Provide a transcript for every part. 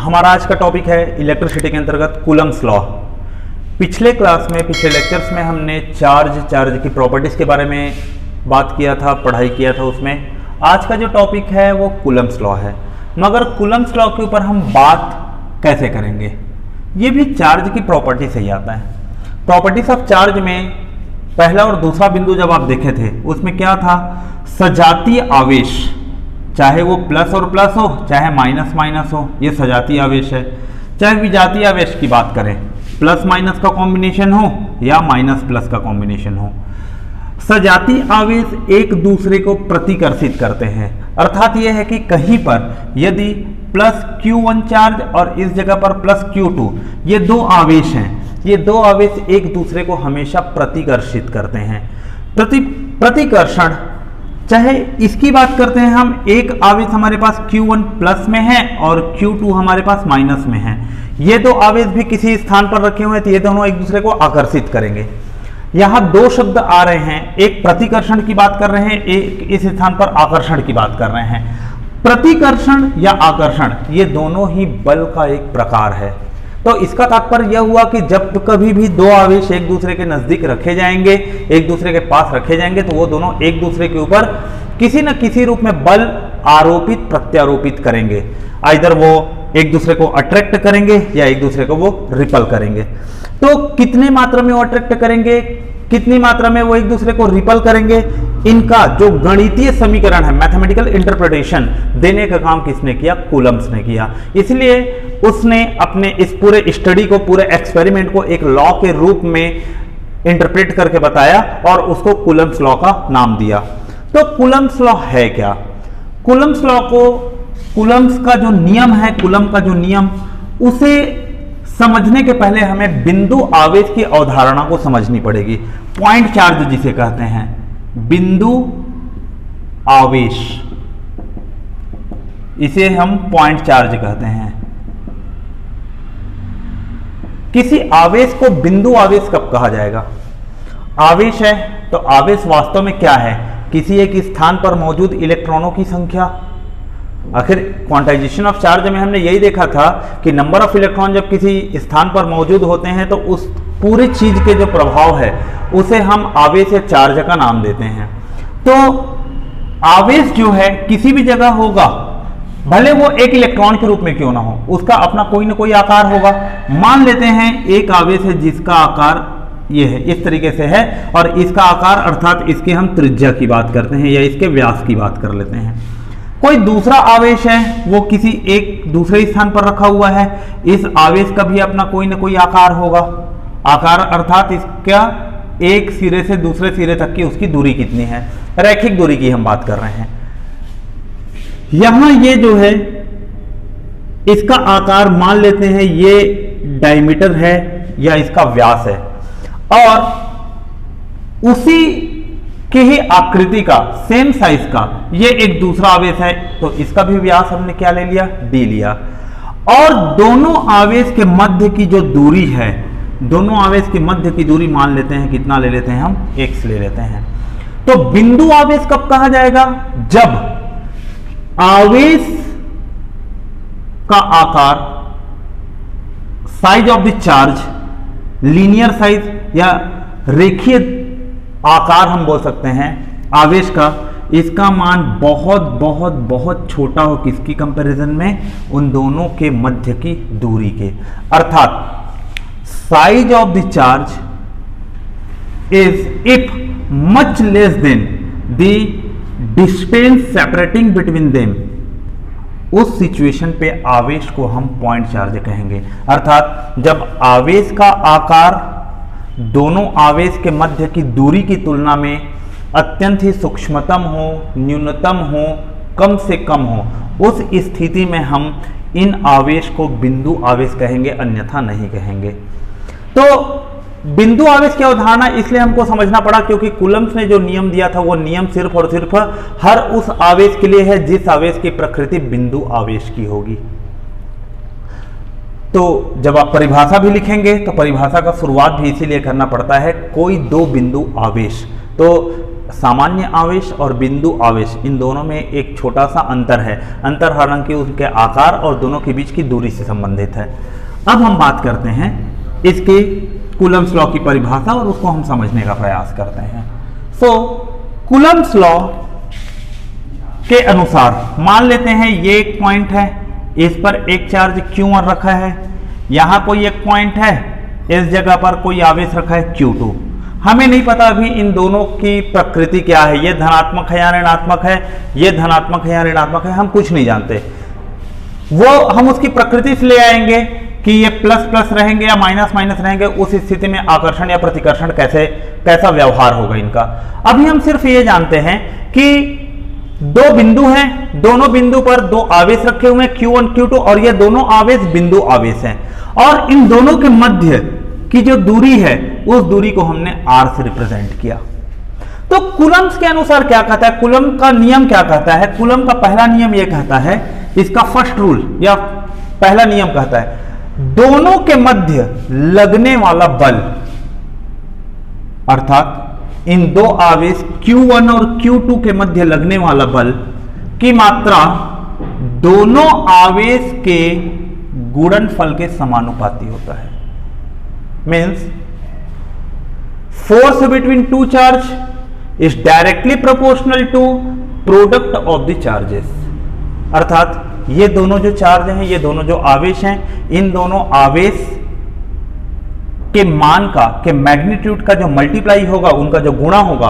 हमारा आज का टॉपिक है इलेक्ट्रिसिटी के अंतर्गत कूलम्स लॉ। पिछले क्लास में, पिछले लेक्चर्स में हमने चार्ज की प्रॉपर्टीज के बारे में बात किया था, पढ़ाई किया था। उसमें आज का जो टॉपिक है वो कूलम्स लॉ है। मगर कूलम्स लॉ के ऊपर हम बात कैसे करेंगे, ये भी चार्ज की प्रॉपर्टी से ही आता है। प्रॉपर्टीज ऑफ चार्ज में पहला और दूसरा बिंदु जब आप देखे थे उसमें क्या था, सजातीय आवेश, चाहे वो प्लस और प्लस हो चाहे माइनस माइनस हो, ये सजातीय आवेश है। चाहे विजातीय आवेश की बात करें, प्लस माइनस का कॉम्बिनेशन हो या माइनस प्लस का कॉम्बिनेशन हो, सजातीय आवेश एक दूसरे को प्रतिकर्षित करते हैं। अर्थात यह है कि कहीं पर यदि प्लस Q1 चार्ज और इस जगह पर प्लस Q2, ये दो आवेश हैं, ये दो आवेश एक दूसरे को हमेशा प्रतिकर्षित करते हैं। प्रतिकर्षण, चाहे इसकी बात करते हैं हम, एक आवेश हमारे पास Q1 प्लस में है और Q2 हमारे पास माइनस में है। ये दो आवेश भी किसी स्थान पर रखे हुए हैं तो ये दोनों एक दूसरे को आकर्षित करेंगे। यहां दो शब्द आ रहे हैं, एक प्रतिकर्षण की बात कर रहे हैं, एक इस स्थान पर आकर्षण की बात कर रहे हैं। प्रतिकर्षण या आकर्षण ये दोनों ही बल का एक प्रकार है। तो इसका तात्पर्य यह हुआ कि जब कभी भी दो आवेश एक दूसरे के नजदीक रखे जाएंगे, एक दूसरे के पास रखे जाएंगे, तो वो दोनों एक दूसरे के ऊपर किसी न किसी रूप में बल आरोपित प्रत्यारोपित करेंगे। आइदर वो एक दूसरे को अट्रैक्ट करेंगे या एक दूसरे को वो रिपल करेंगे। तो कितने मात्रा में वो अट्रैक्ट करेंगे, कितनी मात्रा में वो एक दूसरे को रिपल करेंगे, इनका जो गणितीय समीकरण है, मैथमेटिकल इंटरप्रिटेशन देने का काम किसने किया, कूलम्स ने किया। इसलिए उसने अपने इस पूरे स्टडी को, पूरे एक्सपेरिमेंट को एक लॉ के रूप में इंटरप्रेट करके बताया और उसको कूलम्स लॉ का नाम दिया। तो कूलम्स लॉ है क्या? कूलम्स लॉ को, कूलम्स का जो नियम है, कूलम का जो नियम, उसे समझने के पहले हमें बिंदु आवेश की अवधारणा को समझनी पड़ेगी। पॉइंट चार्ज जिसे कहते हैं, बिंदु आवेश, इसे हम पॉइंट चार्ज कहते हैं। किसी आवेश को बिंदु आवेश कब कहा जाएगा? आवेश है तो आवेश वास्तव में क्या है? किसी एक स्थान पर मौजूद इलेक्ट्रॉनों की संख्या। आखिर क्वांटाइजेशन ऑफ चार्ज में हमने यही देखा था कि नंबर ऑफ इलेक्ट्रॉन जब किसी स्थान पर मौजूद होते हैं तो उस पूरी चीज के जो प्रभाव है उसे हम आवेश या चार्ज का नाम देते हैं। तो आवेश जो है किसी भी जगह होगा, भले वो एक इलेक्ट्रॉन के रूप में क्यों ना हो, उसका अपना कोई ना कोई आकार होगा। मान लेते हैं एक आवेश है जिसका आकार ये है, इस तरीके से है, और इसका आकार अर्थात इसके हम त्रिज्या की बात करते हैं या इसके व्यास की बात कर लेते हैं। कोई दूसरा आवेश है, वो किसी एक दूसरे स्थान पर रखा हुआ है, इस आवेश का भी अपना कोई ना कोई आकार होगा। आकार अर्थात इसका एक सिरे से दूसरे सिरे तक की उसकी दूरी कितनी है, रैखिक दूरी की हम बात कर रहे हैं। यहां ये जो है इसका आकार मान लेते हैं ये डायमीटर है या इसका व्यास है, और उसी की ही आकृति का, सेम साइज का ये एक दूसरा आवेश है, तो इसका भी व्यास हमने क्या ले लिया, d लिया। और दोनों आवेश के मध्य की जो दूरी है, दोनों आवेश के मध्य की दूरी मान लेते हैं, कितना ले लेते हैं हम, x ले लेते हैं। तो बिंदु आवेश कब कहा जाएगा? जब आवेश का आकार, size of the charge, linear size या रेखीय आकार हम बोल सकते हैं आवेश का, इसका मान बहुत बहुत बहुत छोटा हो, किसकी कंपैरिजन में, उन दोनों के मध्य की दूरी के। अर्थात size of the charge is if much less than the distance separating between them, उस सिचुएशन पे आवेश को हम पॉइंट चार्ज कहेंगे। अर्थात जब आवेश का आकार दोनों आवेश के मध्य की दूरी की तुलना में अत्यंत ही सूक्ष्मतम हो, न्यूनतम हो, कम से कम हो, उस स्थिति में हम इन आवेश को बिंदु आवेश कहेंगे, अन्यथा नहीं कहेंगे। तो बिंदु आवेश की अवधारणा इसलिए हमको समझना पड़ा क्योंकि कूलम्स ने जो नियम दिया था वो नियम सिर्फ और सिर्फ हर उस आवेश के लिए है जिस आवेश की प्रकृति बिंदु आवेश की होगी। तो जब आप परिभाषा भी लिखेंगे तो परिभाषा का शुरुआत भी इसीलिए करना पड़ता है, कोई दो बिंदु आवेश। तो सामान्य आवेश और बिंदु आवेश, इन दोनों में एक छोटा सा अंतर है। अंतर हालांकि उनके आकार और दोनों के बीच की दूरी से संबंधित है। अब हम बात करते हैं इसके कूलम्स लॉ की परिभाषा और उसको हम समझने का प्रयास करते हैं। कूलम्स लॉ के अनुसार मान लेते हैं ये एक पॉइंट है, इस पर एक चार्ज Q1 रखा है, यहां कोई एक पॉइंट है, इस जगह पर कोई आवेश रखा है Q2। हमें नहीं पता अभी इन दोनों की प्रकृति क्या है, ये धनात्मक है या ऋणात्मक है, ये धनात्मक है या ऋणात्मक है, हम कुछ नहीं जानते। वो हम उसकी प्रकृति से ले आएंगे कि ये प्लस प्लस रहेंगे या माइनस माइनस रहेंगे, उस स्थिति में आकर्षण या प्रतिकर्षण कैसा व्यवहार होगा इनका। अभी हम सिर्फ ये जानते हैं कि दो बिंदु हैं, दोनों बिंदु पर दो आवेश रखे हुए हैं Q1 Q2 और ये दोनों आवेश बिंदु आवेश हैं और इन दोनों के मध्य की जो दूरी है उस दूरी को हमने R से रिप्रेजेंट किया। तो कूलम्स के अनुसार क्या कहता है, कूलम का नियम क्या कहता है? कूलम का पहला नियम यह कहता है, इसका फर्स्ट रूल या पहला नियम कहता है, दोनों के मध्य लगने वाला बल, अर्थात इन दो आवेश Q1 और Q2 के मध्य लगने वाला बल की मात्रा दोनों आवेश के गुणनफल के समानुपाती होता है। Means force between two charge is directly proportional to product of the charges. अर्थात ये दोनों जो चार्ज हैं, ये दोनों जो आवेश हैं, इन दोनों आवेश के मान का, के मैग्नीट्यूड का जो मल्टीप्लाई होगा, उनका जो गुणा होगा,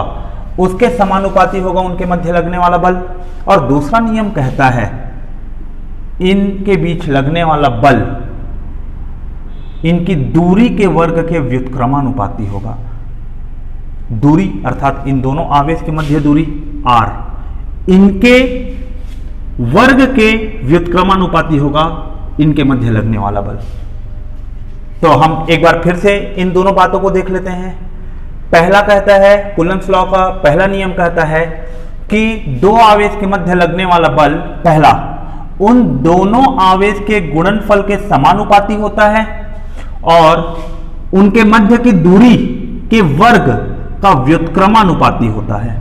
उसके समानुपाती होगा उनके मध्य लगने वाला बल। और दूसरा नियम कहता है इनके बीच लगने वाला बल इनकी दूरी के वर्ग के व्युत्क्रमानुपाती होगा। दूरी अर्थात इन दोनों आवेश के मध्य दूरी r, इनके वर्ग के व्युत्क्रमानुपाती होगा इनके मध्य लगने वाला बल। तो हम एक बार फिर से इन दोनों बातों को देख लेते हैं। पहला कहता है, कूलम्स लॉ का पहला नियम कहता है कि दो आवेश के मध्य लगने वाला बल, पहला, उन दोनों आवेश के गुणनफल के समानुपाती होता है और उनके मध्य की दूरी के वर्ग का व्युत्क्रमानुपाती होता है।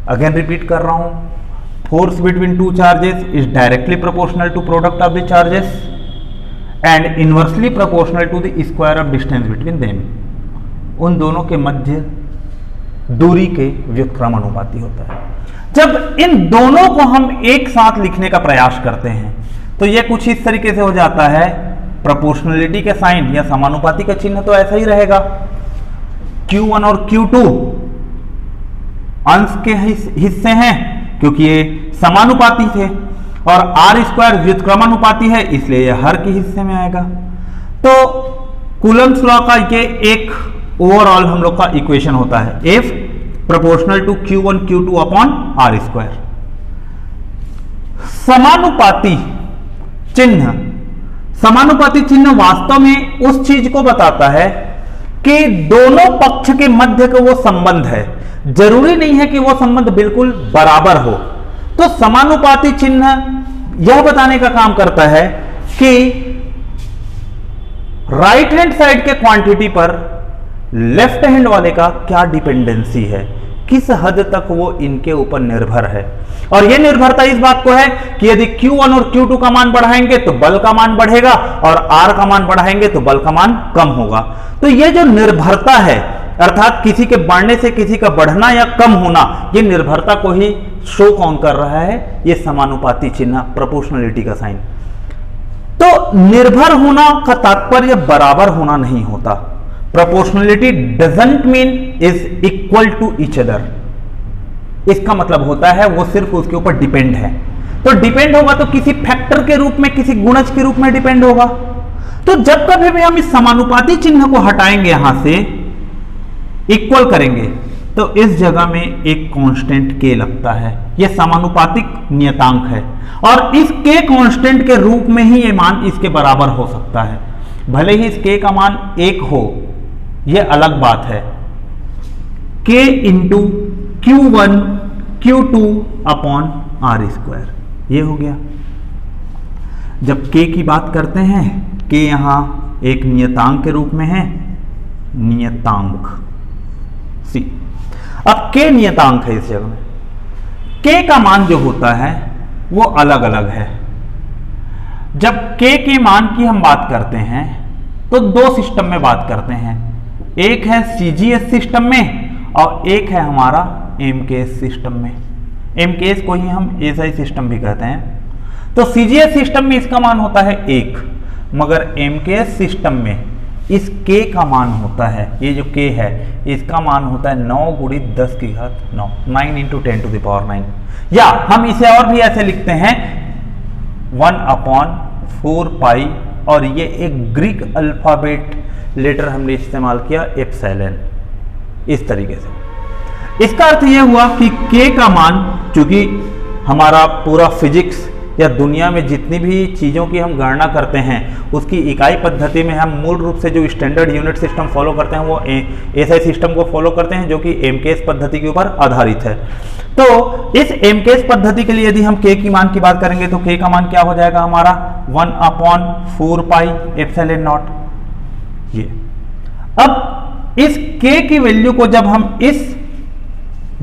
अगेन रिपीट कर रहा हूं, force between two charges is directly proportional to product of the charges and inversely proportional to the square of distance between them. उन दोनों के मध्य दूरी के व्युत्क्रमानुपाती होता है। जब इन दोनों को हम एक साथ लिखने का प्रयास करते हैं तो यह कुछ इस तरीके से हो जाता है। प्रोपोर्शनलिटी के साइन या समानुपाती का चिन्ह तो ऐसा ही रहेगा। Q1 और Q2 अंश के हिस्से हैं क्योंकि ये समानुपाती थे और R स्क्वायर व्युत्क्रमानुपाती है, इसलिए यह हर के हिस्से में आएगा। तो कूलम्स लॉ का ये एक ओवरऑल हम लोग का इक्वेशन होता है, F proportional to Q1 Q2 upon R square. समानुपाती चिन्ह, समानुपाती चिन्ह वास्तव में उस चीज को बताता है कि दोनों पक्ष के मध्य का वो संबंध है। जरूरी नहीं है कि वो संबंध बिल्कुल बराबर हो। तो समानुपाती चिन्ह यह बताने का काम करता है कि राइट हैंड साइड के क्वांटिटी पर लेफ्ट हैंड वाले का क्या डिपेंडेंसी है, किस हद तक वो इनके ऊपर निर्भर है। और यह निर्भरता इस बात को है कि यदि Q1 और Q2 का मान बढ़ाएंगे तो बल का मान बढ़ेगा और R का मान बढ़ाएंगे तो बल का मान कम होगा। तो यह जो निर्भरता है, अर्थात किसी के बढ़ने से किसी का बढ़ना या कम होना, यह निर्भरता को ही शो कौन कर रहा है, यह समानुपाती चिन्ह, प्रोपोर्शनलिटी का साइन। तो निर्भर होना का तात्पर्य बराबर होना नहीं होता। Proportionality doesn't mean is equal to each other. इसका मतलब होता है वो सिर्फ उसके ऊपर डिपेंड है। तो डिपेंड होगा तो किसी फैक्टर के रूप में, किसी गुणज के रूप में डिपेंड होगा। तो जब कभी भी हम इस समानुपाती चिन्ह को हटाएंगे, यहां से इक्वल करेंगे, तो इस जगह में एक कांस्टेंट k लगता है। यह समानुपातिक नियतांक है और इस k कांस्टेंट के रूप में ही यह मान इसके बराबर हो सकता है। भले ही इस k का मान 1 हो, यह अलग बात है। k into Q1 Q2 upon R square, ये हो गया। जब k की बात करते हैं, k यहां एक नियतांक के रूप में है, नियतांक C। अब k नियतांक है इस जगह में, k का मान जो होता है वो अलग अलग है। जब k के मान की हम बात करते हैं तो दो सिस्टम में बात करते हैं, एक है CGS सिस्टम में और एक है हमारा MKS सिस्टम में। MKS को ही हम SI सिस्टम भी कहते हैं। तो CGS सिस्टम में इसका मान होता है 1, मगर MKS सिस्टम में इस k का मान होता है, ये जो k है इसका मान होता है 9 × 10 की घात 9, 9 × 10⁹, या हम इसे और भी ऐसे लिखते हैं 1/4 पाई, और ये एक ग्रीक अल्फाबेट लेटर हमने इस्तेमाल किया एप्सिलॉन, इस तरीके से। इसका अर्थ यह हुआ कि k का मान, चूंकि हमारा पूरा फिजिक्स या दुनिया में जितनी भी चीज़ों की हम गणना करते हैं उसकी इकाई पद्धति में हम मूल रूप से जो स्टैंडर्ड यूनिट सिस्टम फॉलो करते हैं वो SI सिस्टम को फॉलो करते हैं, जो कि MKS पद्धति के ऊपर आधारित है। तो इस MKS पद्धति के लिए यदि हम k की मान की बात करेंगे तो k का मान क्या हो जाएगा हमारा 1/4 पाई एप्सिलॉन नॉट। ये अब इस k की वैल्यू को जब हम इस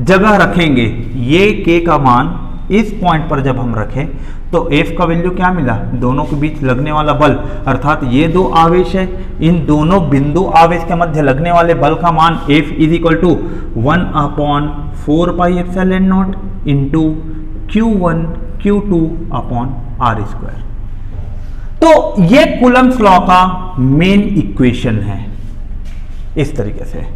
जगह रखेंगे, ये k का मान इस पॉइंट पर जब हम रखें तो F का वैल्यू क्या मिला, दोनों के बीच लगने वाला बल, अर्थात ये दो आवेश है, इन दोनों बिंदु आवेश के मध्य लगने वाले बल का मान F = 1/4 pi epsilon not into Q1 Q2/r²। तो ये कूलम्ब्स लॉ का मेन इक्वेशन है इस तरीके से।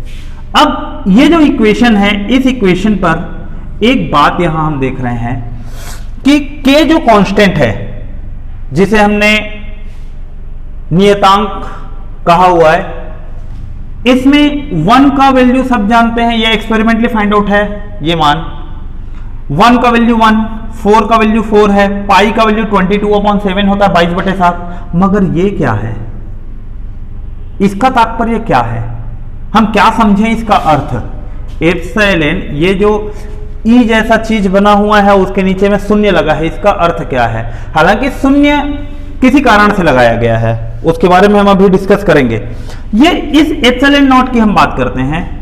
अब ये जो इक्वेशन है, इस इक्वेशन पर एक बात यहां हम देख रहे हैं कि k जो कांस्टेंट है, जिसे हमने नियतांक कहा हुआ है, इसमें 1 का वैल्यू सब जानते हैं, ये एक्सपेरिमेंटली फाइंड आउट है। ये मान 1 का वैल्यू 1, 4 का वैल्यू 4 है, पाई का वैल्यू 22/7 होता है, 22/7। मगर ये क्या है, इसका तात्पर्य क्या है, हम क्या समझें इसका अर्थ। एप्सिलॉन, ये जो ई जैसा चीज बना हुआ है उसके नीचे में शून्य लगा है, इसका अर्थ क्या है। हालांकि शून्य किसी कारण से लगाया गया है, उसके बारे में हम अभी डिस्कस करेंगे। ये इस एप्सिलॉन नॉट की हम बात करते हैं,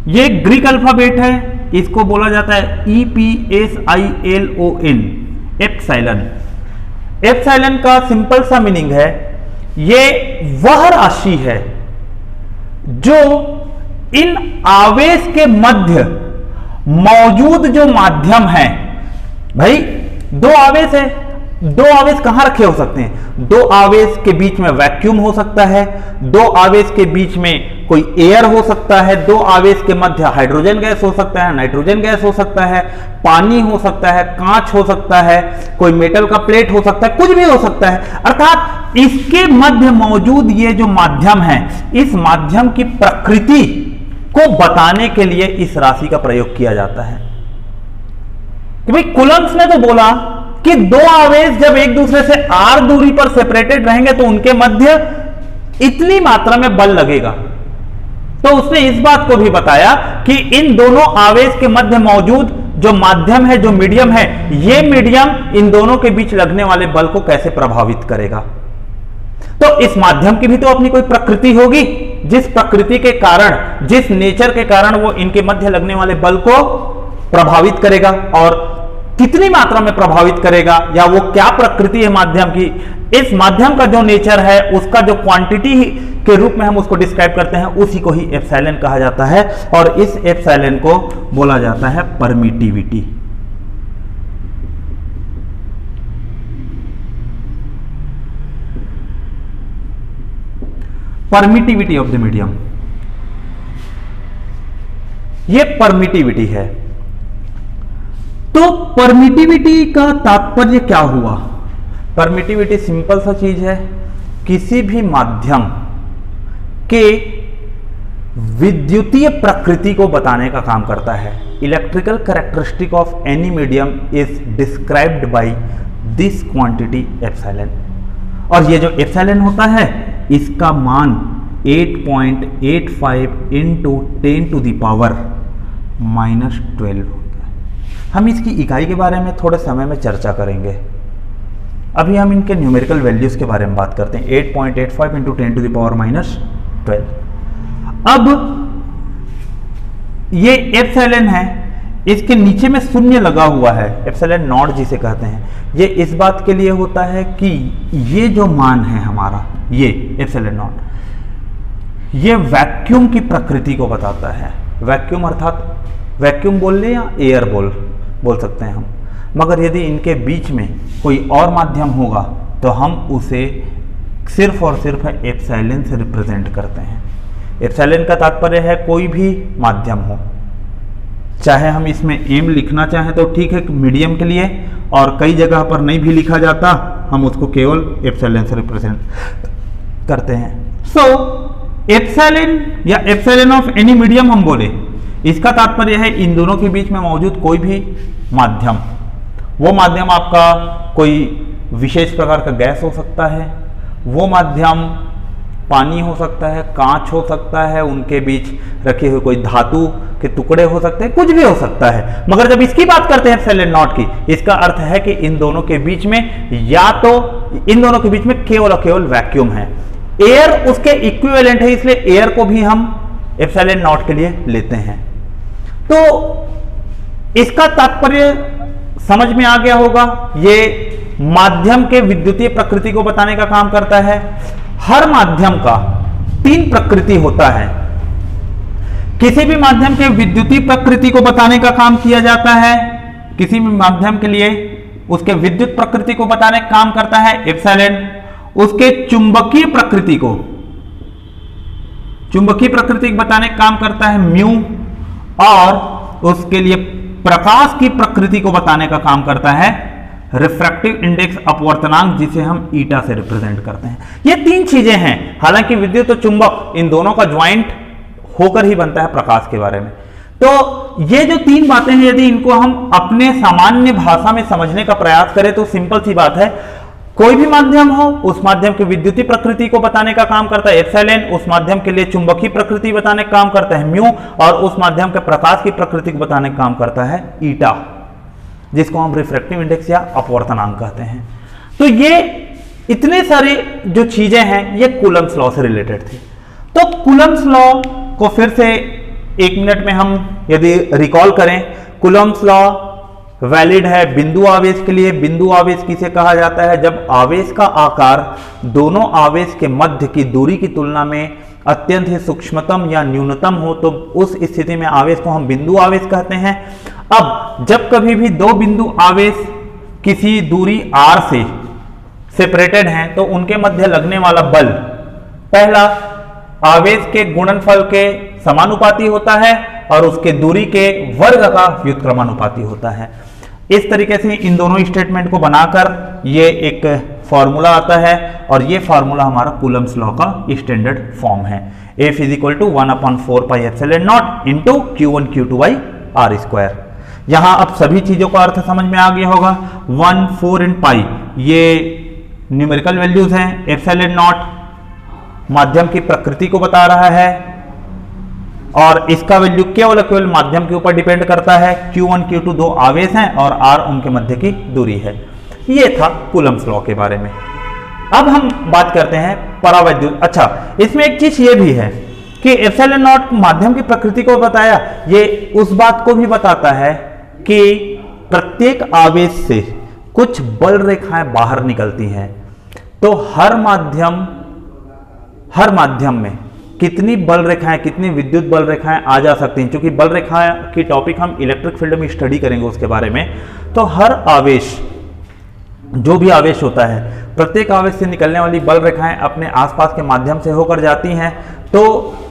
ये ग्रीक अल्फाबेट है, इसको बोला जाता है EPSILON, एप्सिलॉन। एप्सिलॉन का सिंपल सा मीनिंग है, ये वह राशि है जो इन आवेश के मध्य मौजूद जो माध्यम है, भाई दो आवेश है, दो आवेश कहां रखे हो सकते हैं, दो आवेश के बीच में वैक्यूम हो सकता है, दो आवेश के बीच में कोई एयर हो सकता है, दो आवेश के मध्य हाइड्रोजन गैस हो सकता है, नाइट्रोजन गैस हो सकता है, पानी हो सकता है, कांच हो सकता है, कोई मेटल का प्लेट हो सकता है, कुछ भी हो सकता है। अर्थात इसके मध्य मौजूद ये जो माध्यम है, इस माध्यम की प्रकृति को बताने के लिए इस राशि का प्रयोग किया जाता है। कि भाई कूलम्ब्स ने तो बोला कि दो आवेश जब एक दूसरे से r दूरी पर सेपरेटेड रहेंगे तो उनके मध्य इतनी मात्रा में बल लगेगा। तो उसने इस बात को भी बताया कि इन दोनों आवेश के मध्य मौजूद जो माध्यम है, जो मीडियम है, ये मीडियम इन दोनों के बीच लगने वाले बल को कैसे प्रभावित करेगा। तो इस माध्यम की भी तो अपनी कोई प्रकृति होगी, जिस प्रकृति के कारण, जिस नेचर के कारण वो इनके मध्य लगने वाले बल को प्रभावित करेगा, और कितनी मात्रा में प्रभावित करेगा, या वो क्या प्रकृति है माध्यम की, इस माध्यम का जो नेचर है उसका जो क्वांटिटी के रूप में हम उसको डिस्क्राइब करते हैं, उसी को ही एप्सिलॉन कहा जाता है। और इस एप्सिलॉन को बोला जाता है permittivity. Permittivity of the medium, ये परमिटिविटी है। तो परमिटिविटी का तात्पर्य क्या हुआ। परमिटिविटी सिंपल सा चीज है, किसी भी माध्यम के विद्युतीय प्रकृति को बताने का काम करता है। Electrical characteristic of any medium is described by this quantity epsilon. और ये जो एप्सिलॉन होता है इसका मान 8.85 × 10⁻⁻12 होता है। हम इसकी इकाई के बारे में थोड़े समय में चर्चा करेंगे, अभी हम इनके न्यूमेरिकल वैल्यूज के बारे में बात करते हैं। 8.85 × 10⁻⁻12। अब ये एप्सिलॉन है, इसके नीचे में शून्य लगा हुआ है, एप्सिलॉन नॉट जिसे कहते हैं, ये इस बात के लिए होता है कि ये जो मान है हमारा, ये एप्सिलॉन नॉट, ये वैक्यूम की प्रकृति को बताता है। वैक्यूम अर्थात वैक्यूम बोल ले या एयर बोल सकते हैं हम, मगर यदि इनके बीच में कोई और माध्यम होगा तो हम उसे सिर्फ और सिर्फ एप्सिलॉन से रिप्रेजेंट करते हैं। एप्सिलॉन का तात्पर्य है कोई भी माध्यम हो, चाहे हम इसमें एम लिखना चाहें तो ठीक है मीडियम के लिए, और कई जगह पर नहीं भी लिखा जाता, हम उसको केवल एप्सिलॉन से रिप्रेजेंट करते हैं। सो एप्सिलॉन या एप्सिलॉन ऑफ एनी मीडियम हम बोले, इसका तात्पर्य है इन दोनों के बीच में मौजूद कोई भी माध्यम। वो माध्यम आपका कोई विशेष प्रकार का गैस हो सकता है, वो माध्यम पानी हो सकता है, कांच हो सकता है, उनके बीच रखे हुए कोई धातु के टुकड़े हो सकते हैं, कुछ भी हो सकता है। मगर जब इसकी बात करते हैं एप्सिलॉन नॉट की, इसका अर्थ है कि इन दोनों के बीच में या तो इन दोनों के बीच में केवल और केवल वैक्यूम है। एयर उसके इक्विवेलेंट है, इसलिए एयर को भी हम एप्सिलॉन नॉट के लिए लेते हैं। तो इसका तात्पर्य समझ में आ गया होगा। ये माध्यम के विद्युतीय प्रकृति को बताने का काम करता है। हर माध्यम का 3 प्रकृति होता है। किसी भी माध्यम के विद्युतीय प्रकृति को बताने का काम किया जाता है, किसी भी माध्यम के लिए उसके विद्युत प्रकृति को बताने का काम करता है एप्सिलॉन। उसके चुंबकीय प्रकृति को बताने का काम करता है म्यू, और उसके लिए प्रकाश की प्रकृति को बताने का काम करता है रिफ्रैक्टिव इंडेक्स अपवर्तनांक, जिसे हम ईटा से रिप्रेजेंट करते हैं। ये 3 चीजें हैं। हालांकि विद्युत और चुंबक इन दोनों का ज्वाइंट होकर ही बनता है प्रकाश के बारे में। तो ये जो 3 बातें हैं, यदि इनको हम अपने सामान्य भाषा में समझने का प्रयास करें तो सिंपल सी बात है, कोई भी माध्यम हो, उस माध्यम की विद्युतीय प्रकृति को बताने का काम करता है एप्सिलॉन, उस माध्यम के लिए चुंबकीय प्रकृति बताने का काम करता है म्यू, और उस माध्यम के प्रकाश की प्रकृति को बताने का काम करता है ईटा, जिसको हम रिफ्रैक्टिव इंडेक्स या अपवर्तनांक कहते हैं। तो ये इतने सारे जो चीजें हैं, ये कूलम्ब्स लॉ से रिलेटेड थी। तो कूलम्ब्स लॉ को फिर से 1 मिनट में हम यदि रिकॉल करें, कूलम्ब्स लॉ वैलिड है बिंदु आवेश के लिए। बिंदु आवेश किसे कहा जाता है? जब आवेश का आकार दोनों आवेश के मध्य की दूरी की तुलना में अत्यंत ही सूक्ष्मतम या न्यूनतम हो, तो उस स्थिति में आवेश को हम बिंदु आवेश कहते हैं। अब जब कभी भी 2 बिंदु आवेश किसी दूरी r से सेपरेटेड हैं, तो उनके मध्य लगने वाला बल पहला आवेश के गुणनफल के समानुपाती होता है और उसके दूरी के वर्ग का व्युत्क्रमानुपाती होता है। इस तरीके से इन दोनों स्टेटमेंट को बनाकर ये एक फॉर्मूला आता है, और ये फॉर्मूला हमारा कूलम्ब्स लॉ का स्टैंडर्ड फॉर्म है। F = 1/4 pi epsilon not into Q1 Q2 by R square. यहां अब सभी चीजों का अर्थ समझ में आ गया होगा। 1, 4 एंड पाई ये न्यूमेरिकल वैल्यूज हैं। एप्सिलॉन नॉट माध्यम की प्रकृति को बता रहा है, और इसका वैल्यू केवल माध्यम के ऊपर डिपेंड करता है। Q1 Q2 2 आवेश हैं और R उनके मध्य की दूरी है। ये था कूलम्ब्स लॉ के बारे में। अब हम बात करते हैं परावैद्युत। अच्छा, इसमें एक चीज ये भी है कि एप्सिलॉन नॉट माध्यम की प्रकृति को बताया, ये उस बात को भी बताता है कि प्रत्येक आवेश से कुछ बल रेखाएं बाहर निकलती हैं। तो हर माध्यम में कितनी बल रेखाएं, कितनी विद्युत बल रेखाएं आ जा सकती हैं। क्योंकि बल रेखाएं की टॉपिक हम इलेक्ट्रिक फील्ड में स्टडी करेंगे उसके बारे में। तो हर आवेश, जो भी आवेश होता है, प्रत्येक आवेश से निकलने वाली बल रेखाएं अपने आसपास के माध्यम से होकर जाती हैं। तो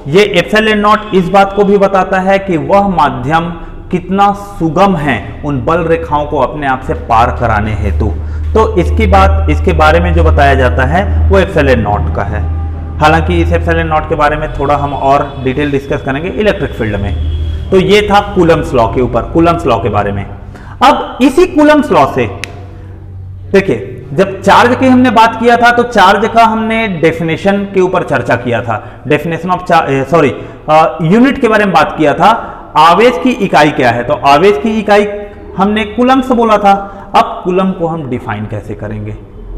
ये एप्सिलॉन नॉट इस बात को भी बताता है कि वह माध्यम कितना सुगम है उन बल रेखाओं को अपने आप से पार कराने हेतु। तो इसके बारे में जो बताया जाता है वो एप्सिलॉन नॉट का है। हालांकि इस एप्सिलॉन नॉट के बारे में थोड़ा हम और डिटेल डिस्कस करेंगे इलेक्ट्रिक फील्ड में। तो ये था कूलम्ब्स लॉ के ऊपर, कूलम्ब्स लॉ के बारे में। अब इसी कूलम्ब्स लॉ से देखिए, जब चार्ज की हमने बात किया था तो चार्ज का हमने डेफिनेशन के ऊपर चर्चा किया था। डेफिनेशन ऑफ यूनिट के बारे में बात किया था। आवेश की इकाई क्या है? तो आवेश की इकाई हमने कूलम्ब्स बोला था। अब कूलम्ब को हम डिफाइन कैसे करेंगे?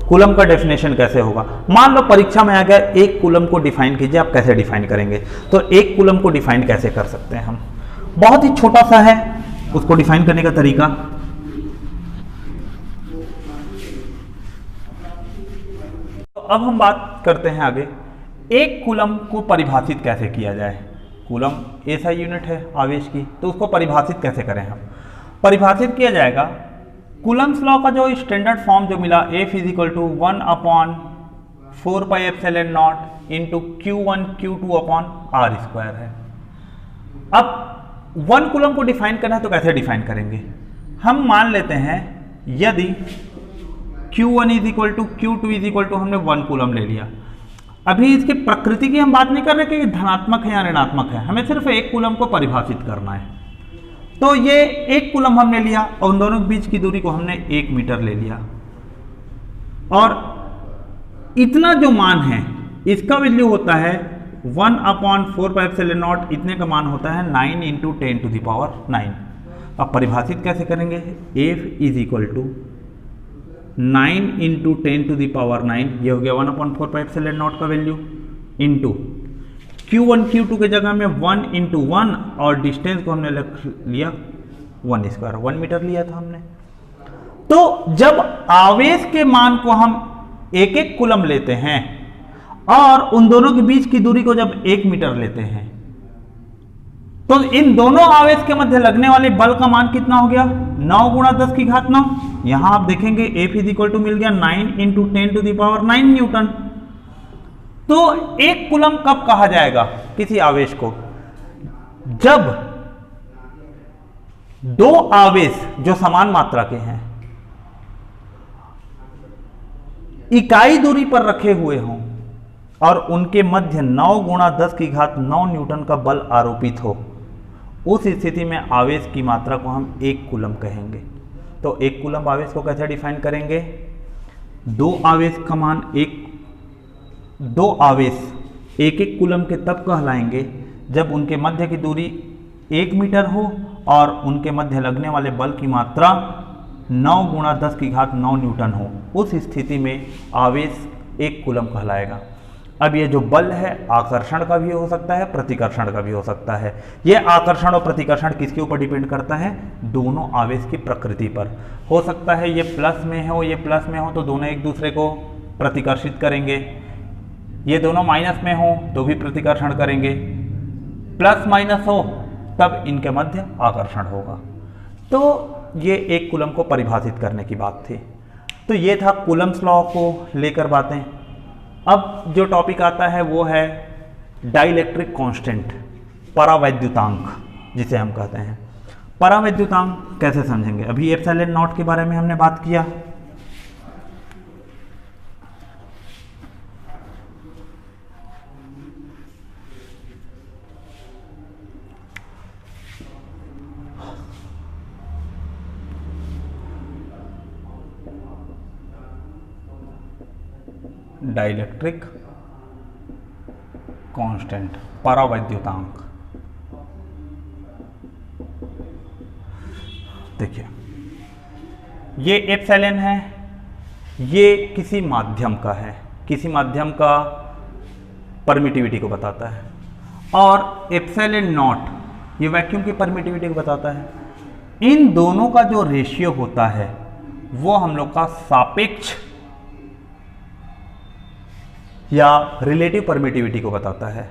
कूलम्ब का डेफिनेशन कैसे होगा? मान लो परीक्षा में आ गया 1 कूलम्ब को डिफाइन कीजिए, आप कैसे डिफाइन करेंगे? तो 1 कूलम्ब को डिफाइन कैसे कर सकते हैं हम? बहुत ही छोटा सा है उसको डिफाइन करने का तरीका। तो अब हम बात करते हैं आगे, एक कूलम को परिभाषित कैसे किया जाए। कूलम ऐसा यूनिट है आवेश की, तो उसको परिभाषित कैसे करें हम। परिभाषित किया जाएगा, कूलम्स लॉ का जो स्टैंडर्ड फॉर्म जो मिला, F = 1/4πε0 इंटू Q1 Q2/r² है। अब 1 कूलम को डिफाइन करना है तो कैसे डिफाइन करेंगे। हम मान लेते हैं यदि Q1 = Q2 = हमने 1 कूलम ले लिया। अभी इसकी प्रकृति की हम बात नहीं कर रहे कि धनात्मक है या ऋणात्मक है, हमें सिर्फ 1 कूलम को परिभाषित करना है। तो ये 1 कूलम हमने लिया और उन दोनों के बीच की दूरी को हमने 1 मीटर ले लिया, और इतना जो मान है इसका वैल्यू होता है 1/4πε0, इतने का मान होता है 9 × 10⁹। अब परिभाषित कैसे करेंगे, F = 9 × 10⁹, ये हो गया 1/4πε0 का वैल्यू, इंटू Q1 Q2 के जगह में 1 × 1 और डिस्टेंस को हमने लिया 1², 1 मीटर लिया था हमने। तो जब आवेश के मान को हम एक एक कूलम लेते हैं और उन दोनों के बीच की दूरी को जब 1 मीटर लेते हैं, तो इन दोनों आवेश के मध्य लगने वाले बल का मान कितना हो गया, 9 × 10⁹। यहां आप देखेंगे F = मिल गया 9 × 10⁹ न्यूटन। तो 1 कूलम कब कहा जाएगा किसी आवेश को, जब दो आवेश जो समान मात्रा के हैं इकाई दूरी पर रखे हुए हों और उनके मध्य 9 × 10⁹ न्यूटन का बल आरोपित हो। उस स्थिति में आवेश की मात्रा को हम 1 कूलम कहेंगे। तो 1 कूलम आवेश को कैसे डिफाइन करेंगे, दो आवेश का मान दो आवेश 1 कूलम के तब कहलाएंगे जब उनके मध्य की दूरी 1 मीटर हो और उनके मध्य लगने वाले बल की मात्रा 9 × 10⁹ न्यूटन हो। उस स्थिति में आवेश 1 कूलम कहलाएगा। अब ये जो बल है आकर्षण का भी हो सकता है, प्रतिकर्षण का भी हो सकता है। ये आकर्षण और प्रतिकर्षण किसके ऊपर डिपेंड करता है, दोनों आवेश की प्रकृति पर। हो सकता है ये प्लस में हो, ये प्लस में हो तो दोनों एक दूसरे को प्रतिकर्षित करेंगे, ये दोनों माइनस में हो तो भी प्रतिकर्षण करेंगे, प्लस माइनस हो तब इनके मध्य आकर्षण होगा। तो ये 1 कूलम को परिभाषित करने की बात थी। तो ये था कूलम्स लॉ को लेकर बातें। अब जो टॉपिक आता है वो है डाइलेक्ट्रिक कांस्टेंट, परावैद्युतांक जिसे हम कहते हैं। परावैद्युतांक कैसे समझेंगे, अभी ε0 के बारे में हमने बात किया। डाइलेक्ट्रिक कांस्टेंट, परावैद्युतांक। देखिए ये एप्सिलॉन है, ये किसी माध्यम का है, किसी माध्यम का परमिटिविटी को बताता है, और ε0 ये वैक्यूम की परमिटिविटी को बताता है। इन दोनों का जो रेशियो होता है वो हम लोग का सापेक्ष या रिलेटिव परमिटिविटी को बताता है,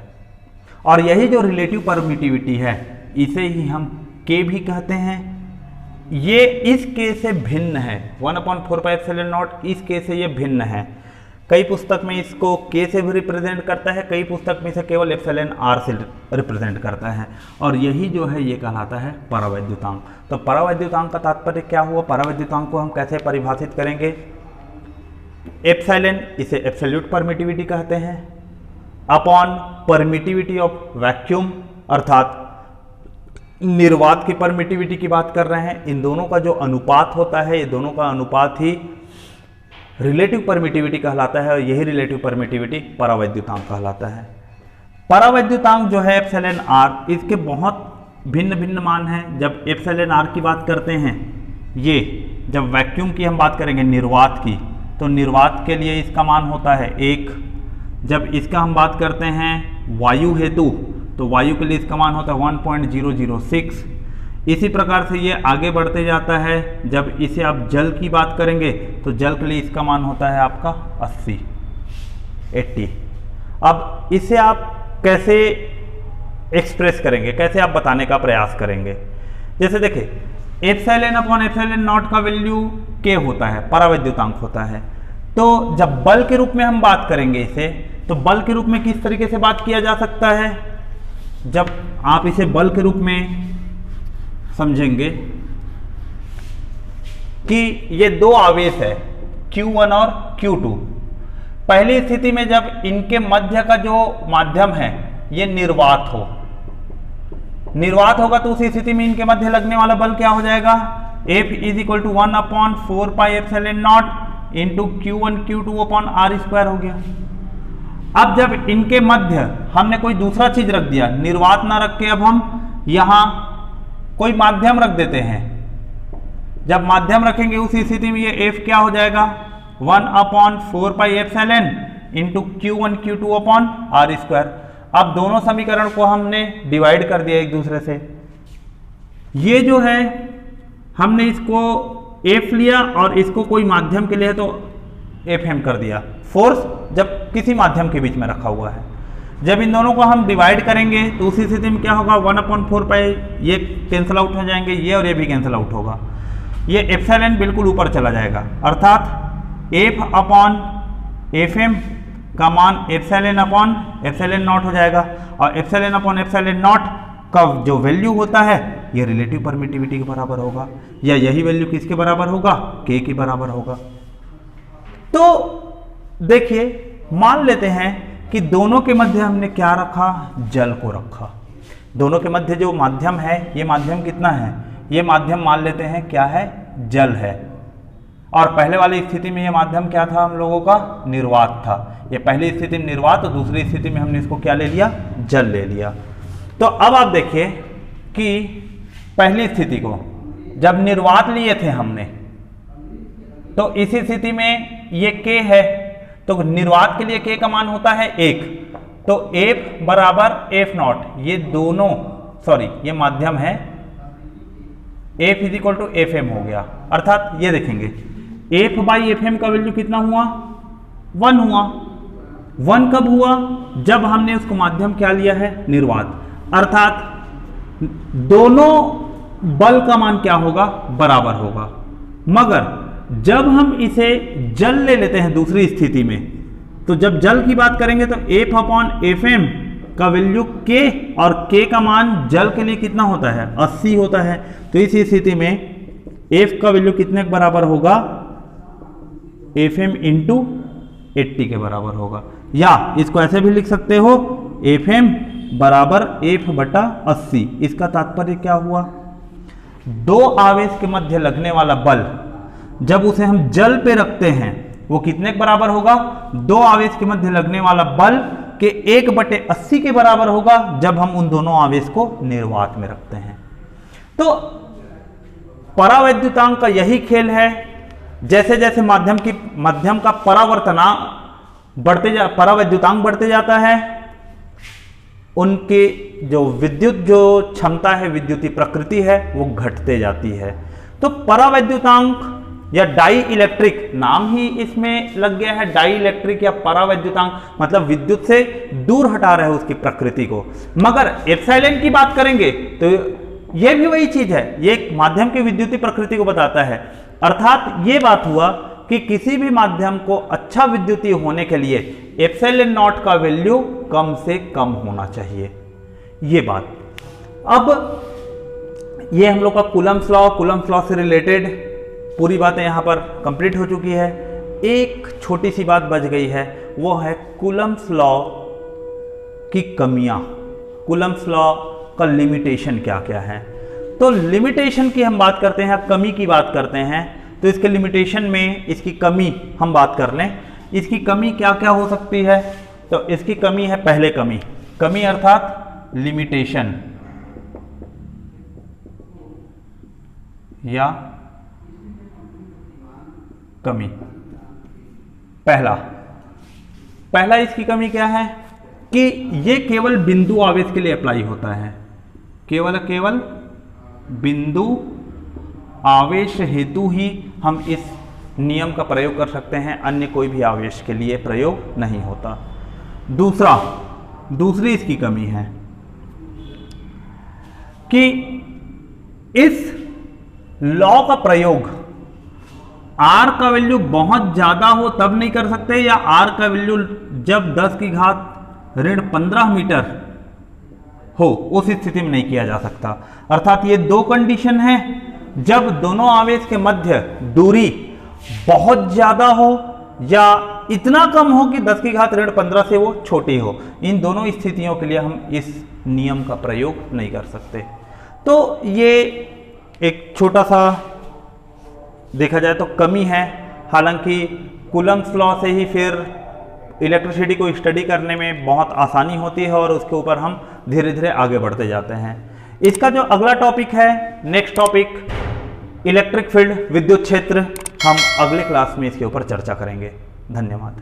और यही जो रिलेटिव परमिटिविटी है इसे ही हम K भी कहते हैं। ये इस K से भिन्न है, 1/4πε0 इस K से ये भिन्न है। कई पुस्तक में इसको K से भी रिप्रेजेंट करता है, कई पुस्तक में इसे केवल εr से रिप्रेजेंट करता है, और यही जो है ये कहलाता है परावैद्युतांक। तो परावैद्युतांक का तात्पर्य क्या हुआ, परावैद्युतांक को हम कैसे परिभाषित करेंगे। एप्सिलॉन इसे एब्सोल्यूट परमिटिविटी कहते हैं, अपॉन परमिटिविटी ऑफ वैक्यूम अर्थात निर्वात की परमिटिविटी की बात कर रहे हैं। इन दोनों का जो अनुपात होता है, ये दोनों का अनुपात ही रिलेटिव परमिटिविटी कहलाता है, और यही रिलेटिव परमिटिविटी परावैद्युतांक कहलाता है। परावैद्युतांक जो है εr, इसके बहुत भिन्न भिन्न मान हैं। जब εr की बात करते हैं, ये जब वैक्यूम की हम बात करेंगे निर्वात की, तो निर्वात के लिए इसका मान होता है 1। जब इसका हम बात करते हैं वायु हेतु, तो वायु के लिए इसका मान होता है 1.006। इसी प्रकार से ये आगे बढ़ते जाता है। जब इसे आप जल की बात करेंगे तो जल के लिए इसका मान होता है आपका 80। अब इसे आप कैसे एक्सप्रेस करेंगे, कैसे आप बताने का प्रयास करेंगे? जैसे देखिए एप्सिलॉन अपॉन एप्सिलॉन नॉट का वैल्यू k होता है, परावैद्युतांक होता है। तो जब बल के रूप में हम बात करेंगे इसे, तो बल के रूप में किस तरीके से बात किया जा सकता है? जब आप इसे बल के रूप में समझेंगे कि ये दो आवेश है Q1 और Q2। पहली स्थिति में जब इनके मध्य का जो माध्यम है ये निर्वात होगा तो उस स्थिति में इनके मध्य लगने वाला बल क्या हो जाएगा? F is equal to 1/4πε0 into Q1 Q2 upon r² हो गया। अब जब इनके मध्य हमने कोई दूसरा चीज रख दिया, निर्वात ना रख के अब हम यहां कोई माध्यम रख देते हैं। जब माध्यम रखेंगे उस स्थिति में ये F क्या हो जाएगा? 1/4πε into Q1 Q2 upon r²। अब दोनों समीकरण को हमने डिवाइड कर दिया एक दूसरे से। ये जो है हमने इसको F लिया और इसको कोई माध्यम के लिए तो Fm कर दिया। फोर्स जब किसी माध्यम के बीच में रखा हुआ है, जब इन दोनों को हम डिवाइड करेंगे तो उसी स्थिति में क्या होगा? 1/4π ये कैंसिल आउट हो जाएंगे, ये और ये भी कैंसिल आउट होगा। ये एप्सिलॉन बिल्कुल ऊपर चला जाएगा, अर्थात F अपॉन Fm का मान एप्सिलॉन अपॉन एप्सिलॉन नॉट हो जाएगा। और एप्सिलॉन अपॉन एप्सिलॉन नॉट का जो वैल्यू होता है ये रिलेटिव परमिटिविटी के बराबर होगा, या यही वैल्यू किसके बराबर होगा? K के बराबर होगा। तो देखिए मान लेते हैं कि दोनों के मध्य हमने क्या रखा? जल को रखा। दोनों के मध्य जो माध्यम है, ये माध्यम कितना है? ये माध्यम मान लेते हैं क्या है? जल है। और पहले वाली स्थिति में ये माध्यम क्या था? हम लोगों का निर्वात था। ये पहली स्थिति में निर्वात और दूसरी स्थिति में हमने इसको क्या ले लिया? जल ले लिया। तो अब आप देखिए कि पहली स्थिति को जब निर्वात लिए थे हमने, तो इसी स्थिति में ये K है, तो निर्वात के लिए K का मान होता है 1। तो F बराबर F0, ये दोनों ये माध्यम है, F is equal to Fm हो गया। अर्थात ये देखेंगे F बाई Fm का वैल्यू कितना हुआ? 1 हुआ। 1 कब हुआ? जब हमने उसको माध्यम क्या लिया है? निर्वात। अर्थात दोनों बल का मान क्या होगा? बराबर होगा। मगर जब हम इसे जल ले लेते हैं दूसरी स्थिति में, तो जब जल की बात करेंगे तो F अपॉन Fm का वैल्यू K, और K का मान जल के लिए कितना होता है? 80 होता है। तो इस स्थिति में F का वैल्यू कितने के बराबर होगा? Fm इंटू 80 के बराबर होगा। या इसको ऐसे भी लिख सकते हो Fm बराबर F बटा 80। इसका तात्पर्य क्या हुआ? दो आवेश के मध्य लगने वाला बल जब उसे हम जल पे रखते हैं वो कितने के बराबर होगा? दो आवेश के मध्य लगने वाला बल के 1/80 के बराबर होगा जब हम उन दोनों आवेश को निर्वात में रखते हैं। तो परावैद्युतांक का यही खेल है। जैसे जैसे माध्यम का परावैद्युतांक बढ़ते जाता है, उनकी जो विद्युत जो क्षमता है, विद्युतीय प्रकृति है, वो घटते जाती है। तो परावैद्युतांक या डाई इलेक्ट्रिक नाम ही इसमें लग गया है। डाई इलेक्ट्रिक या परावैद्युतांक मतलब विद्युत से दूर हटा रहे हैं उसकी प्रकृति को। मगर एप्सिलॉन की बात करेंगे तो यह भी वही चीज है, ये एक माध्यम की विद्युतीय प्रकृति को बताता है। अर्थात ये बात हुआ कि किसी भी माध्यम को अच्छा विद्युतीय होने के लिए एप्सिलॉन नॉट का वैल्यू कम से कम होना चाहिए, ये बात। अब ये हम लोग का कूलम्ब्स लॉ से रिलेटेड पूरी बातें यहाँ पर कंप्लीट हो चुकी है। एक छोटी सी बात बच गई है, वो है कूलम्ब्स लॉ की कमियां। कूलम्ब्स लॉ का लिमिटेशन क्या क्या है? तो लिमिटेशन की हम बात करते हैं, कमी की बात करते हैं, तो इसके लिमिटेशन में इसकी कमी हम बात कर लें। इसकी कमी क्या क्या हो सकती है? तो इसकी कमी है, पहले कमी अर्थात लिमिटेशन या कमी। पहला इसकी कमी क्या है कि ये केवल बिंदु आवेश के लिए अप्लाई होता है, केवल बिंदु आवेश हेतु ही हम इस नियम का प्रयोग कर सकते हैं, अन्य कोई भी आवेश के लिए प्रयोग नहीं होता। दूसरी इसकी कमी है कि इस लॉ का प्रयोग R का वैल्यू बहुत ज्यादा हो तब नहीं कर सकते, या R का वैल्यू जब 10⁻⁻15 मीटर हो उस स्थिति में नहीं किया जा सकता। अर्थात ये दो कंडीशन है, जब दोनों आवेश के मध्य दूरी बहुत ज्यादा हो या इतना कम हो कि 10⁻15 से वो छोटी हो। इन दोनों स्थितियों के लिए हम इस नियम का प्रयोग नहीं कर सकते। तो ये एक छोटा सा देखा जाए तो कमी है। हालांकि कूलम्ब्स लॉ से ही फिर इलेक्ट्रिसिटी को स्टडी करने में बहुत आसानी होती है और उसके ऊपर हम धीरे धीरे आगे बढ़ते जाते हैं। इसका जो अगला टॉपिक है, नेक्स्ट टॉपिक इलेक्ट्रिक फील्ड, विद्युत क्षेत्र, हम अगले क्लास में इसके ऊपर चर्चा करेंगे। धन्यवाद।